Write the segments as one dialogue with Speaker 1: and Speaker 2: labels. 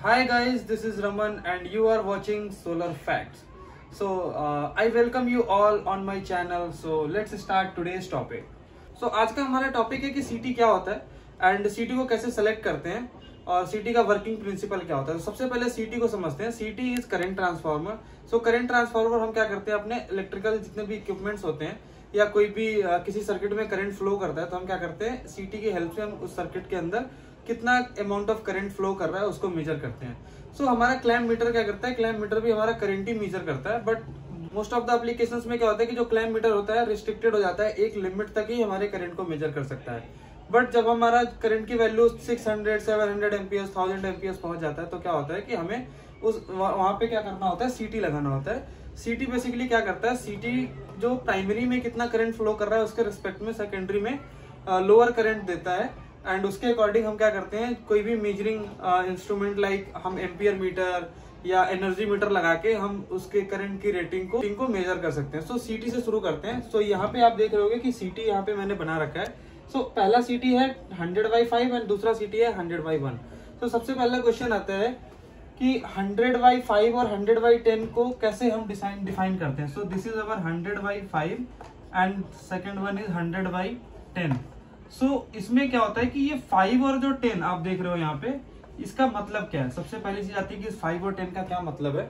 Speaker 1: Hi guys, this is Raman and you are watching Solar Facts. So I welcome you all on my channel. So let's start today's topic. So आज का हमारा topic है कि सीटी क्या होता है एंड सीटी को कैसे सेलेक्ट करते हैं और सीटी का वर्किंग प्रिंसिपल क्या होता है। तो सबसे पहले सीटी को समझते हैं। सीटी is current transformer. So current transformer हम क्या करते हैं, अपने इलेक्ट्रिकल जितने भी इक्विपमेंट्स होते हैं या कोई भी किसी सर्किट में करंट फ्लो करता है तो हम क्या करते हैं, सीटी की हेल्प से हम उस सर्किट के अंदर कितना अमाउंट ऑफ करंट फ्लो कर रहा है उसको मेजर करते हैं। सो हमारा क्लैम्प मीटर क्या करता है, क्लैम्प मीटर भी हमारा करंट ही मेजर करता है। But most of the applications में क्या होता है कि जो क्लैम्प मीटर होता है रिस्ट्रिक्टेड हो जाता है, एक लिमिट तक ही हमारे करंट को मेजर कर सकता है। बट जब हमारा करंट की वैल्यू 600, 700 एम्पियर्स, 1000 एम्पियर्स पहुंच जाता है तो क्या होता है कि हमें उस वहां पे क्या करना होता है, सीटी लगाना होता है। सीटी बेसिकली क्या करता है, सीटी जो प्राइमरी में कितना करंट फ्लो कर रहा है उसके रिस्पेक्ट में सेकेंडरी में लोअर करंट देता है एंड उसके अकॉर्डिंग हम क्या करते हैं, कोई भी मेजरिंग इंस्ट्रूमेंट लाइक हम एम्पियर मीटर या एनर्जी मीटर लगा के हम उसके करंट की रेटिंग को मेजर कर सकते हैं। सो सीटी से शुरू करते हैं। सो यहाँ पे आप देख रहे होगे कि सीटी यहाँ पे मैंने बना रखा है। सो पहला सीटी है 100/5 एंड दूसरा सीटी है 100/1। तो सबसे पहला क्वेश्चन आता है कि 100/5 और 100/10 को कैसे हम डिफाइन करते हैं। So this is our 100/5 and second one is 100/10। सो इसमें क्या होता है कि ये 5 और जो 10 आप देख रहे हो यहाँ पे, इसका मतलब क्या है। सबसे पहली चीज आती है कि 5 और 10 का क्या मतलब है।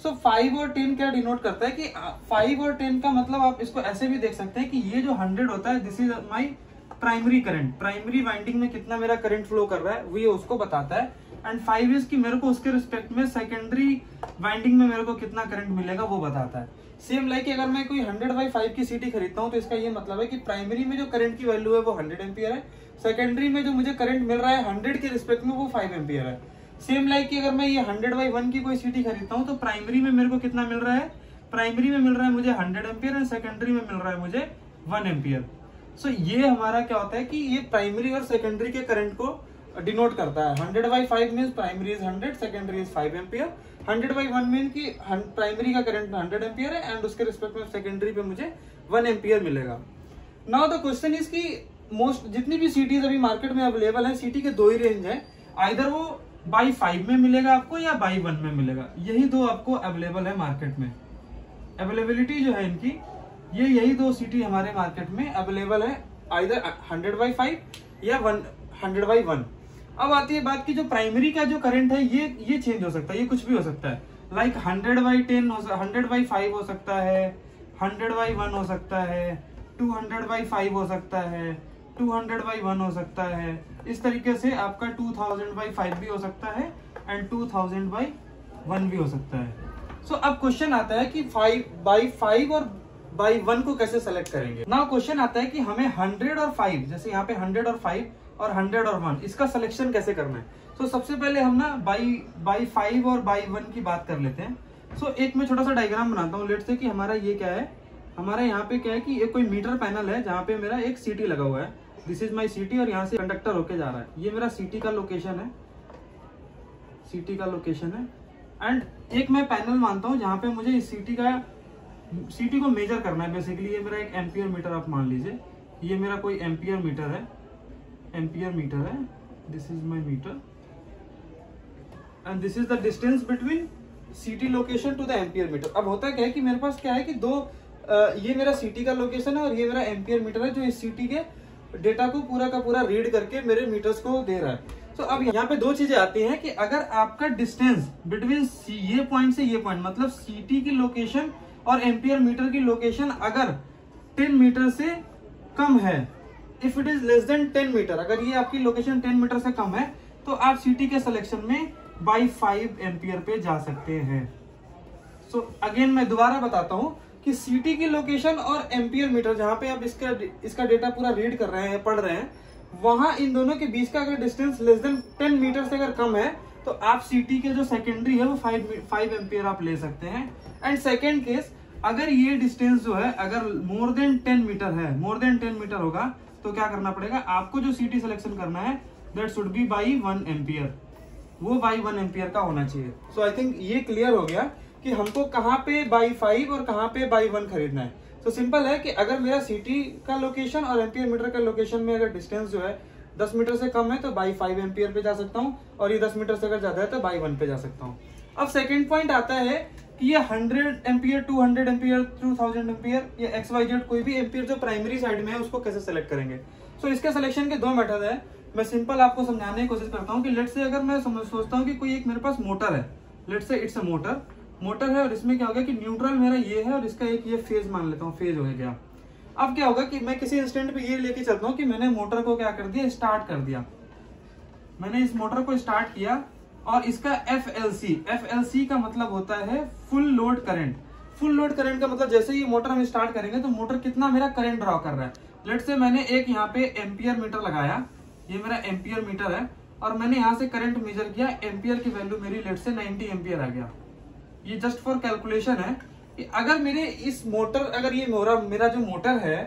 Speaker 1: सो 5 और 10 क्या डिनोट करता है कि 5 और 10 का मतलब आप इसको ऐसे भी देख सकते हैं कि ये जो 100 होता है this is my primary current, primary winding में कितना मेरा करंट फ्लो कर रहा है वो ये उसको बताता है। एंड 5 इज कि मेरे को उसके रिस्पेक्ट में सेकेंडरी वाइंडिंग में मेरे को कितना करंट मिलेगा वो बताता है। सेम लाइक अगर मैं कोई 100/5 की सीटी खरीदता हूँ तो इसका ये मतलब है कि प्राइमरी में जो करंट की वैल्यू है वो 100 एम्पियर है, सेकेंडरी में जो मुझे करंट मिल रहा है 100 के रिस्पेक्ट में वो 5 एम्पियर है। सेम लाइक कि अगर मैं ये 100/1 की कोई सीटी खरीदता हूँ तो प्राइमरी में मेरे को कितना मिल रहा है, प्राइमरी में मिल रहा है मुझे 100 एम्पियर एंड सेकेंडरी में मिल रहा है मुझे 1 एम्पियर। सो ये हमारा क्या होता है कि ये प्राइमरी और सेकेंडरी के करंट को डिनोट करता है। 100/5 means primary is 100, secondary is 5 ampere. 100/1 mean कि प्राइमरी का करंट 100 एम्पियर है एंड उसके रिस्पेक्ट में सेकेंडरी पे मुझे 1 एम्पियर मिलेगा। नाउ द क्वेश्चन इज कि मोस्ट जितनी भी सीटीज अभी मार्केट में अवेलेबल है, सीटी के दो ही रेंज है, आइदर वो बाई 5 में मिलेगा आपको या बाई 1 में मिलेगा। यही दो आपको अवेलेबल है मार्केट में। अवेलेबिलिटी जो है इनकी यही दो सीटी हमारे मार्केट में अवेलेबल है, आइदर 100/5 या 100/1। अब आती है बात की जो प्राइमरी का जो करंट है ये चेंज हो सकता है, ये कुछ भी हो सकता है। लाइक 100/10 100/5 हो सकता है, 100/1 हो सकता है, 200/5 हो सकता है, 200/1 हो सकता है। इस तरीके से आपका 2000/5 भी हो सकता है एंड 2000/1 भी हो सकता है। सो अब क्वेश्चन आता है कि 5/5 और बाई 1 को कैसे सेलेक्ट करेंगे। नाउ क्वेश्चन आता है कि हमें 100 और 5, जैसे यहाँ पे 100 और 5 और 100 और 1, इसका सिलेक्शन कैसे करना है। तो सबसे पहले हम ना बाई 5 और बाई 1 की बात कर लेते हैं। सो एक मैं छोटा सा डायग्राम बनाता हूँ। लेट से कि हमारा ये क्या है, हमारा यहाँ पे क्या है कि एक कोई मीटर पैनल है जहाँ पे मेरा एक सीटी लगा हुआ है। दिस इज माई सीटी और यहाँ से कंडक्टर होके जा रहा है। ये मेरा सीटी का लोकेशन है, सीटी का लोकेशन है। एंड एक मैं पैनल मानता हूँ जहाँ पे मुझे इस सीटी को मेजर करना है। बेसिकली ये मेरा एक एम्पियर मीटर आप मान लीजिए, ये मेरा कोई एम्पियर मीटर है, एम्पियर मीटर है। This is my meter and this is the distance between CT location to the ampere meter. अब होता क्या है कि मेरे पास क्या है कि ये मेरा सीटी का लोकेशन है और ये मेरा एम्पियर मीटर है जो इस सीटी के डेटा को पूरा का पूरा रीड करके मेरे मीटर्स को दे रहा है। तो अब यहाँ पे दो चीजें आती हैं कि अगर आपका डिस्टेंस बिटवीन ये पॉइंट से ये पॉइंट, मतलब सीटी की लोकेशन और एम्पियर मीटर की लोकेशन अगर 10 मीटर से कम है, if it is less than 10 metre, अगर ये आपकी लोकेशन 10 मीटर से कम है तो आप सीटी के सिलेक्शन में बाई 5 एम्पियर पे जा सकते हैं। सो अगेन मैं दोबारा बताता हूं कि सीटी की लोकेशन और एम्पियर मीटर जहां पे आप इसका डेटा पूरा रीड कर रहे हैं, पढ़ रहे हैं, वहां इन दोनों के बीच का अगर डिस्टेंस लेस देन 10 मीटर से अगर कम है तो आप सीटी के जो सेकेंडरी है वो 5 एम्पियर आप ले सकते हैं। एंड सेकेंड केस, अगर ये डिस्टेंस जो है अगर मोर देन 10 मीटर है, मोर देन 10 मीटर होगा तो क्या करना पड़ेगा, आपको जो सीटी सिलेक्शन करना है that should be by 1 ampere, वो बाई 1 एम्पियर का होना चाहिए। सो आई थिंक ये क्लियर हो गया कि हमको कहाँ पे बाई 5 और कहाँ पे बाई 1 खरीदना है। तो सिंपल है कि अगर मेरा सीटी का लोकेशन और एम्पियर मीटर का लोकेशन में अगर डिस्टेंस जो है 10 मीटर से कम है तो बाई 5 एम्पियर पे जा सकता हूँ, और ये 10 मीटर से अगर ज्यादा है तो बाई 1 पे जा सकता हूँ। अब सेकंड पॉइंट आता है कि ये 100 एम्पियर, 200 एम्पियर, 2000 एम्पियर या XYZ कोई भी एम्पियर जो प्राइमरी साइड में है उसको कैसे सेलेक्ट करेंगे। सो इसके सिलेक्शन के 2 मेथड है। मैं सिंपल आपको समझाने की कोशिश करता हूँ कि लेट्स से अगर मैं सोचता हूँ कि कोई एक मेरे पास मोटर है, let's say it's a motor है, और इसमें क्या होगा कि न्यूट्रल मेरा ये है और इसका एक ये फेज मान लेता हूँ, फेज हो गया। अब क्या होगा कि मैं किसी इंस्टेंट पे ये लेके चलता हूँ कि मैंने मोटर को क्या कर दिया, स्टार्ट कर दिया। मैंने इस मोटर को स्टार्ट किया और इसका FLC का मतलब होता है full load current. Full load current का मतलब जैसे ही मोटर हम स्टार्ट करेंगे तो मोटर कितना मेरा करंट ड्रॉ कर रहा है। लेट्स से मैंने एक यहाँ पे एम्पियर मीटर लगाया, ये मेरा एम्पियर मीटर है, और मैंने यहाँ से करंट मेजर किया, एम्पियर की वैल्यू मेरी लेट्स से 90 एम्पियर आ गया। ये जस्ट फॉर कैलकुलेशन है कि अगर मेरे इस मोटर, अगर ये मेरा जो मोटर है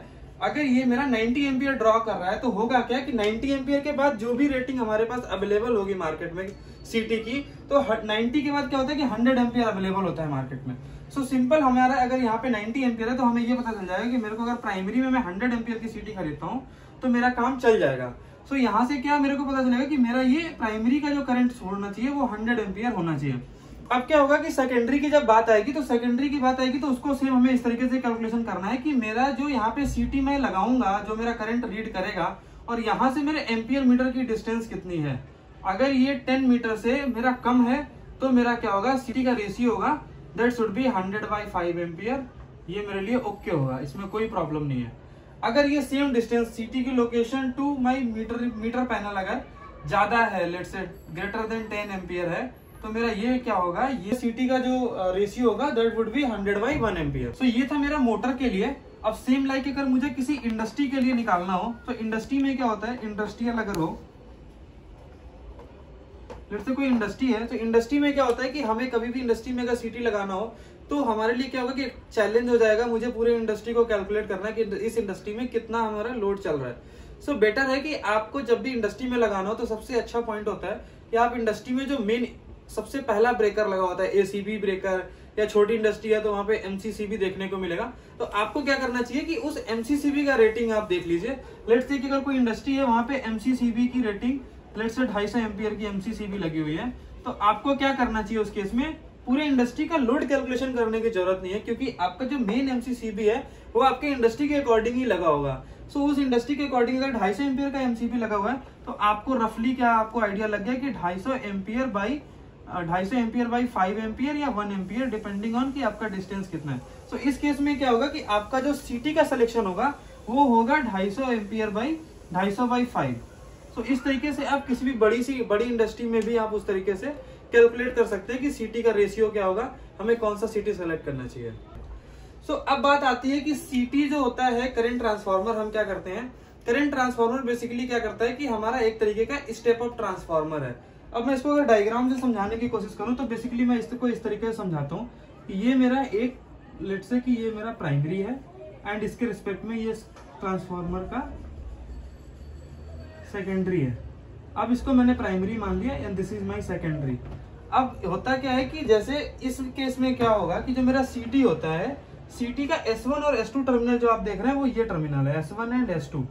Speaker 1: अगर ये मेरा 90 एम्पियर ड्रॉ कर रहा है तो होगा क्या कि 90 एम्पियर के बाद जो भी रेटिंग हमारे पास अवेलेबल होगी मार्केट में सीटी की, तो 90 के बाद क्या होता है कि 100 एम्पियर अवेलेबल होता है मार्केट में। सो सिंपल हमारा अगर यहाँ पे 90 एम्पियर है तो हमें ये पता चल जाएगा कि मेरे को अगर प्राइमरी में मैं 100 एम्पियर की सीटी खरीदता हूँ तो मेरा काम चल जाएगा। सो यहाँ से क्या मेरे को पता चलेगा कि मेरा ये प्राइमरी का जो करंट होना चाहिए वो 100 एम्पियर होना चाहिए। अब क्या होगा कि सेकेंडरी की जब बात आएगी तो उसको सेम हमें इस तरीके से कैलकुलेशन करना है कि मेरा जो यहाँ पे सीटी में लगाऊंगा जो मेरा करंट रीड करेगा और यहाँ से मेरे एम्पियर मीटर की डिस्टेंस कितनी है। अगर ये 10 मीटर से मेरा कम है तो मेरा क्या होगा, सीटी का रेशियो होगा दैट शुड बी 100/5 एम्पियर। ये मेरे लिए ओके होगा, इसमें कोई प्रॉब्लम नहीं है। अगर ये सेम डिस्टेंस सीटी की location to my metre panel अगर ज्यादा है, let's say greater than 10 ampere है, तो मेरा ये क्या होगा, ये सीटी का जो रेशियो होगा दैट वुड बी 100/1 एम्पियर। सो ये था मेरा मोटर के लिए। अब सेम लाइक अगर मुझे किसी इंडस्ट्री के लिए निकालना हो तो इंडस्ट्री में क्या होता है, इंडस्ट्रियल अगर हो, जैसे कोई इंडस्ट्री है तो इंडस्ट्री में क्या होता है कि हमें कभी भी इंडस्ट्री में अगर सीटी लगाना हो तो हमारे लिए क्या होगा कि चैलेंज हो जाएगा, मुझे पूरे इंडस्ट्री को कैलकुलेट करना है कि इस इंडस्ट्री में कितना हमारा लोड चल रहा है। सो बेटर है कि आपको जब भी इंडस्ट्री में लगाना हो तो सबसे अच्छा पॉइंट होता है कि आप इंडस्ट्री में जो मेन सबसे पहला ब्रेकर लगा होता है, ACB ब्रेकर, या छोटी इंडस्ट्री है तो वहां पे MCCB देखने को मिलेगा। तो आपको क्या करना चाहिए कि उस MCCB का रेटिंग आप देख लीजिए। लेट्स से अगर कोई इंडस्ट्री है वहां पे MCCB की रेटिंग लेट्स से 250 एम्पियर की MCCB लगी हुई है, तो आपको क्या करना चाहिए उस केस में, पूरे इंडस्ट्री का लोड कैलकुलेशन करने की जरूरत नहीं है, क्योंकि आपका जो मेन MCCB है वो आपके इंडस्ट्री के अकॉर्डिंग ही लगा होगा। सो उस इंडस्ट्री के अकॉर्डिंग अगर 250 एम्पियर का MCB लगा हुआ है तो आपको रफली क्या आपको आइडिया लग गया कि 250 एम्पियर बाई 5 एम्पियर या 1 एम्पियर डिपेंडिंग ऑन कि आपका डिस्टेंस कितना है। सो इस केस में क्या होगा कि आपका जो सीटी का सिलेक्शन होगा वो होगा 250 एम्पियर बाई 250/5। सो इस तरीके से आप किसी भी बड़ी इंडस्ट्री में भी आप उस तरीके से कैलकुलेट कर सकते हैं कि सीटी का रेशियो क्या होगा, हमें कौन सा सीटी सेलेक्ट करना चाहिए। सो अब बात आती है कि सीटी जो होता है करंट ट्रांसफार्मर, हम क्या करते हैं, करंट ट्रांसफार्मर बेसिकली क्या करता है कि हमारा एक तरीके का स्टेप अप ट्रांसफार्मर है। अब मैं इसको अगर डायग्राम से समझाने की कोशिश करूं तो बेसिकली मैं इसको इस तरीके से समझाता हूं कि ये मेरा एक लेट्स से कि ये मेरा प्राइमरी है एंड इसके रिस्पेक्ट में ये ट्रांसफार्मर का सेकेंडरी है। अब इसको मैंने प्राइमरी मान लिया and this is my secondary. अब होता क्या है कि जैसे इस केस में क्या होगा कि जो मेरा सीटी होता है, सीटी का S1 और S2 टर्मिनल जो आप देख रहे हैं वो ये टर्मिनल है, S1 एंड S2।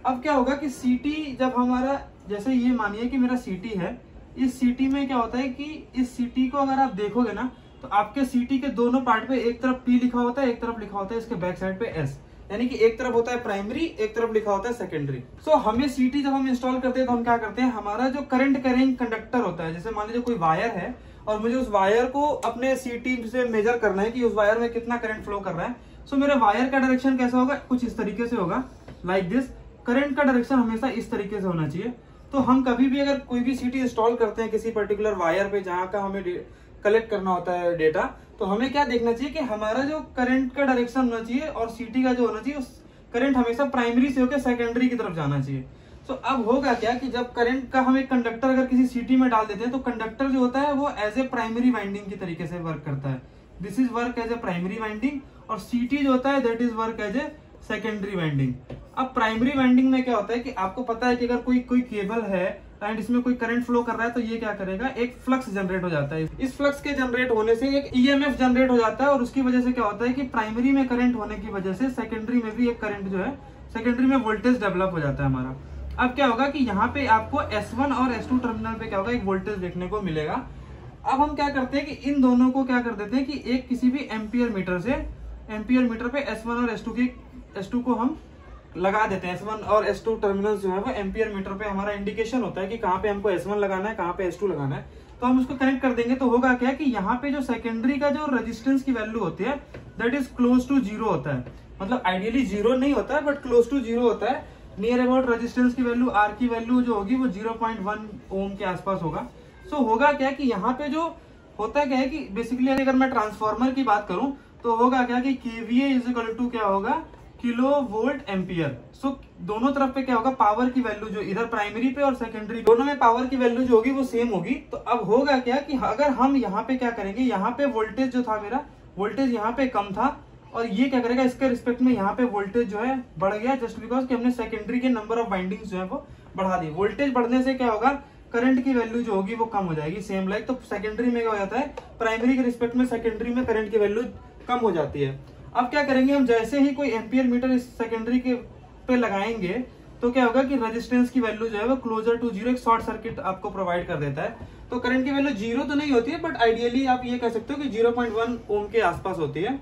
Speaker 1: अब क्या होगा कि सीटी जब हमारा, जैसे ये मानिए कि मेरा सीटी है, इस सीटी में क्या होता है कि इस सीटी को अगर आप देखोगे ना तो आपके सीटी के दोनों पार्ट पे एक तरफ P लिखा होता है, एक तरफ लिखा होता है इसके बैक साइड पे S, यानी कि एक तरफ होता है प्राइमरी, एक तरफ लिखा होता है सेकेंडरी। सो हमें सीटी जब हम इंस्टॉल करते हैं तो हम क्या करते हैं, हमारा जो करंट कैरिंग कंडक्टर होता है, जैसे मान लीजिए कोई वायर है और मुझे उस वायर को अपने सीटी से मेजर करना है कि उस वायर में कितना करंट फ्लो कर रहा है। सो मेरे वायर का डायरेक्शन कैसा होगा, कुछ इस तरीके से होगा, लाइक दिस। करंट का डायरेक्शन हमेशा इस तरीके से होना चाहिए। तो हम कभी भी अगर कोई भी सीटी इंस्टॉल करते हैं किसी पर्टिकुलर वायर पे जहां का हमें कलेक्ट करना होता है डेटा, तो हमें क्या देखना चाहिए कि हमारा जो करंट का डायरेक्शन होना चाहिए और सीटी का जो होना चाहिए, उस करंट हमेशा प्राइमरी से होकर सेकेंडरी की तरफ जाना चाहिए। तो अब होगा क्या कि जब करंट का हम एक कंडक्टर अगर किसी सीटी में डाल देते हैं तो कंडक्टर जो होता है वो एज ए प्राइमरी वाइंडिंग की तरीके से वर्क करता है, this is work as a primary winding, और सीटी जो होता है that is work as a secondary winding. अब प्राइमरी वाइंडिंग में क्या होता है कि आपको पता है कि अगर कोई केबल है एंड इसमें कोई करंट फ्लो कर रहा है तो ये क्या करेगा, एक फ्लक्स जनरेट हो जाता है। इस फ्लक्स के जनरेट होने से एक EMF जनरेट हो जाता है और उसकी वजह से क्या होता है कि प्राइमरी में करंट होने की वजह से सेकेंडरी में भी एक करंट जो है, सेकेंडरी में वोल्टेज डेवलप हो जाता है हमारा। अब क्या होगा कि यहाँ पे आपको S1 और S2 टर्मिनल पे क्या होगा, एक वोल्टेज देखने को मिलेगा। अब हम क्या करते हैं कि इन दोनों को क्या कर देते हैं कि एक किसी भी एम्पियर मीटर से, एम्पियर मीटर पे S1 और S2 को हम लगा देते हैं। S1 और S2 टर्मिनल जो है वो एम्पियर मीटर पे हमारा इंडिकेशन होता है कि कहाँ पे हमको S1 लगाना है, कहाँ पे S2 लगाना है। तो हम उसको कनेक्ट कर देंगे तो होगा क्या कि यहाँ पे जो सेकेंडरी का जो रेजिस्टेंस की वैल्यू होती है that is close to zero होता है। मतलब आइडियली जीरो नहीं होता है बट क्लोज टू जीरो होता है। नियर अबाउट रेजिस्टेंस की वैल्यू आर की वैल्यू जो होगी वो 0.1 ओम के आसपास होगा। सो होगा क्या कि यहाँ पे जो होता क्या है कि बेसिकली अगर मैं ट्रांसफॉर्मर की बात करूं तो होगा क्या कि केवीए इज इक्वल टू क्या होगा, किलो वोल्ट एम्पियर। सो दोनों तरफ पे क्या होगा, पावर की वैल्यू जो इधर प्राइमरी पे और सेकेंडरी दोनों में पावर की वैल्यू जो होगी वो सेम होगी। तो अब होगा क्या कि अगर हम यहाँ पे क्या करेंगे, यहाँ पे वोल्टेज जो था मेरा वोल्टेज यहाँ पे कम था और ये क्या करेगा इसके रिस्पेक्ट में यहाँ पे वोल्टेज जो है बढ़ गया जस्ट बिकॉज कि हमने सेकेंडरी के नंबर ऑफ वाइंडिंग्स जो है वो बढ़ा दी। वोल्टेज बढ़ने से क्या होगा, करंट की वैल्यू जो होगी वो कम हो जाएगी सेम लाइक। तो सेकेंडरी में क्या हो जाता है, प्राइमरी के रिस्पेक्ट में सेकेंडरी में करंट की वैल्यू कम हो जाती है। अब क्या करेंगे हम, जैसे ही कोई एम्पियर मीटर इस सेकेंडरी के पे लगाएंगे तो क्या होगा कि रेजिस्टेंस की वैल्यू जो है वो क्लोजर टू जीरो, एक शॉर्ट सर्किट आपको प्रोवाइड कर देता है। तो करंट की वैल्यू जीरो तो नहीं होती है बट आइडियली आप ये कह सकते हो कि 0.1 ओम के आसपास होती है।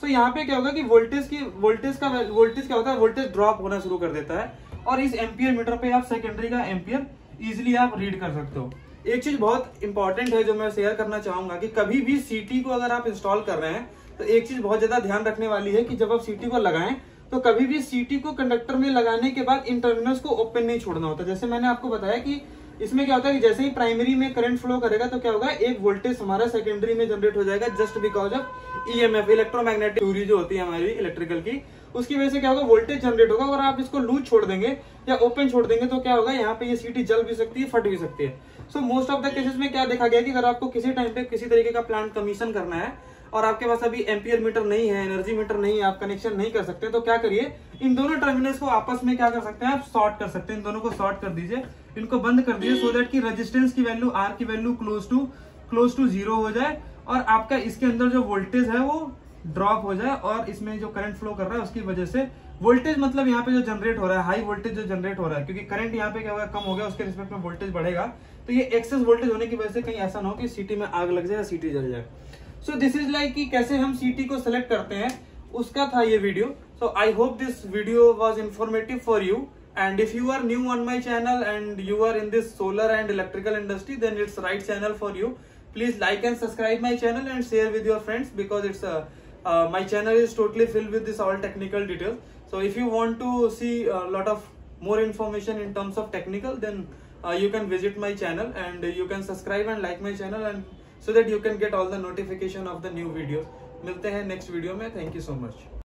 Speaker 1: सो यहाँ पे क्या होगा कि वोल्टेज क्या होता है, वोल्टेज ड्रॉप होना शुरू कर देता है और इस एम्पियर मीटर पे आप सेकेंडरी का एम्पियर इजिली आप रीड कर सकते हो। एक चीज बहुत इंपॉर्टेंट है जो मैं शेयर करना चाहूंगा कि कभी भी सीटी को अगर आप इंस्टॉल कर रहे हैं तो एक चीज बहुत ज्यादा ध्यान रखने वाली है कि जब आप सीटी को लगाएं तो कभी भी सीटी को कंडक्टर में लगाने के बाद इन टर्मिनल्स को ओपन नहीं छोड़ना होता। जैसे मैंने आपको बताया कि इसमें क्या होता है कि जैसे ही प्राइमरी में करंट फ्लो करेगा तो क्या होगा, एक वोल्टेज हमारा सेकेंडरी में जनरेट हो जाएगा just because of EMF, electromagnetic theory जो होती है हमारी इलेक्ट्रिकल की, उसकी वजह से क्या होगा वोल्टेज जनरेट होगा। और आप इसको लूज छोड़ देंगे या ओपन छोड़ देंगे तो क्या होगा, यहाँ पे ये सीटी जल भी सकती है, फट भी सकती है। So most of the cases में क्या देखा गया कि अगर आपको किसी टाइम पे किसी तरीके का प्लांट कमीशन करना है और आपके पास अभी एम्पियर मीटर नहीं है, एनर्जी मीटर नहीं है, आप कनेक्शन नहीं कर सकते तो क्या करिए, इन दोनों टर्मिनल्स को आपस में क्या कर सकते हैं, आप शॉर्ट कर सकते हैं। इन दोनों को शॉर्ट कर दीजिए, इनको बंद कर दीजिए सो दैट की रेजिस्टेंस की वैल्यू, आर की वैल्यू क्लोज टू जीरो हो जाए और आपका इसके अंदर जो वोल्टेज है वो ड्रॉप हो जाए और इसमें जो करंट फ्लो कर रहा है उसकी वजह से वोल्टेज, मतलब यहाँ पे जो जनरेट हो रहा है, हाई वोल्टेज जो जनरेट हो रहा है, क्योंकि करंट यहाँ पे क्या होगा कम हो गया, उसके रिस्पेक्ट में वोल्टेज बढ़ेगा। तो ये एक्सेस वोल्टेज होने की वजह से कहीं ऐसा ना हो कि सीटी में आग लग जाए या सीटी जल जाए। सो दिस इज लाइक कि कैसे हम सीटी को सिलेक्ट करते हैं, उसका था ये video. So I hope this video was informative for you, and if you are new on my channel and you are in this solar and electrical industry, then it's right channel for you. Please like and subscribe my channel and share with your friends because it's my channel is totally filled with this all technical details. So if you want to see a lot of more information in terms of technical, then you can visit my channel and you can subscribe and like my channel, and so that you can get all the notification of the new videos. मिलते हैं next video में. Thank you so much.